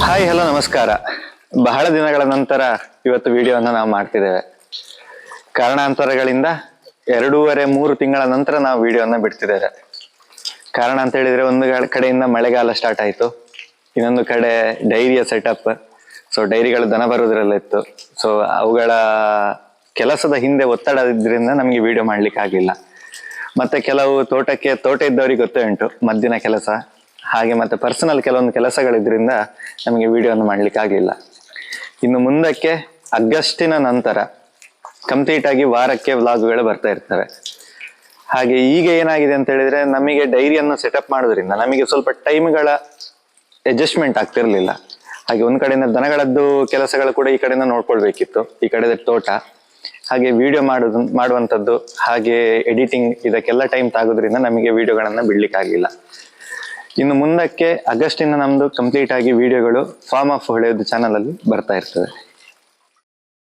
Hi hello ನಮಸ್ಕಾರ. ಬಹಳ ದಿನಗಳ ನಂತರ ಇವತ್ತು ವಿಡಿಯೋವನ್ನು ನಾವು ಮಾಡ್ತಿದ್ದೇವೆ. ಕಾರಣಾಂತರಗಳಿಂದ 2.5-3 ತಿಂಗಳ ನಂತರ ನಾವು ವಿಡಿಯೋನ ಬಿಡ್ತಿದ್ದೇವೆ. ಕಾರಣ ಅಂತ ಹೇಳಿದ್ರೆ, ಒಂದು ಕಡೆಯಿಂದ ಮಳೆಗಾಲ ಸ್ಟಾರ್ಟ್ ಆಯಿತು, ಇನ್ನೊಂದು ಕಡೆ ಡೈರಿಯ ಸೆಟಪ್. ಸೊ ಡೈರಿಗಳು ದನ ಬರೋದ್ರಲ್ಲಿತ್ತು. ಸೊ ಅವುಗಳ ಕೆಲಸದ ಹಿಂದೆ ಒತ್ತಡ ಇದ್ರಿಂದ ನಮಗೆ ವಿಡಿಯೋ ಮಾಡ್ಲಿಕ್ಕೆ ಆಗಲಿಲ್ಲ. ಮತ್ತೆ ಕೆಲವು ತೋಟ ಇದ್ದವರಿಗೆ ಗೊತ್ತೇ ಉಂಟು, ಮದ್ದಿನ ಕೆಲಸ ಹಾಗೆ ಮತ್ತೆ ಪರ್ಸನಲ್ ಕೆಲವೊಂದು ಕೆಲಸಗಳಿದ್ರಿಂದ ನಮಗೆ ವಿಡಿಯೋವನ್ನು ಮಾಡ್ಲಿಕ್ಕೆ ಆಗಲಿಲ್ಲ. ಇನ್ನು ಮುಂದಕ್ಕೆ ಆಗಸ್ಟಿನ ನಂತರ ಕಂಪ್ಲೀಟ್ ಆಗಿ ವಾರಕ್ಕೆ ವ್ಲಾಗ್ಗಳು ಬರ್ತಾ ಇರ್ತವೆ. ಹಾಗೆ ಈಗ ಏನಾಗಿದೆ ಅಂತ ಹೇಳಿದ್ರೆ, ನಮಗೆ ಡೈರಿಯನ್ನು ಸೆಟಪ್ ಮಾಡೋದ್ರಿಂದ ನಮಗೆ ಸ್ವಲ್ಪ ಟೈಮ್ಗಳ ಅಡ್ಜಸ್ಟ್ಮೆಂಟ್ ಆಗ್ತಿರ್ಲಿಲ್ಲ. ಹಾಗೆ ಒಂದು ಕಡೆಯಿಂದ ದನಗಳದ್ದು ಕೆಲಸಗಳು ಕೂಡ ಈ ಕಡೆಯಿಂದ ನೋಡ್ಕೊಳ್ಬೇಕಿತ್ತು, ಈ ಕಡೆ ತೋಟ, ಹಾಗೆ ವಿಡಿಯೋ ಮಾಡುವಂಥದ್ದು, ಹಾಗೆ ಎಡಿಟಿಂಗ್, ಇದಕ್ಕೆಲ್ಲ ಟೈಮ್ ತಾಗೋದ್ರಿಂದ ನಮಗೆ ವಿಡಿಯೋಗಳನ್ನ ಬಿಡ್ಲಿಕ್ಕೆ ಆಗಲಿಲ್ಲ. ಇನ್ನು ಮುಂದಕ್ಕೆ ಆಗಸ್ಟಿಂದ ನಮ್ದು ಕಂಪ್ಲೀಟ್ ಆಗಿ ವಿಡಿಯೋಗಳು ಫಾರ್ಮ್ ಆಫ್ ಹೊಳೆಯೋದು ಚಾನಲ್ ಅಲ್ಲಿ ಬರ್ತಾ ಇರ್ತದೆ.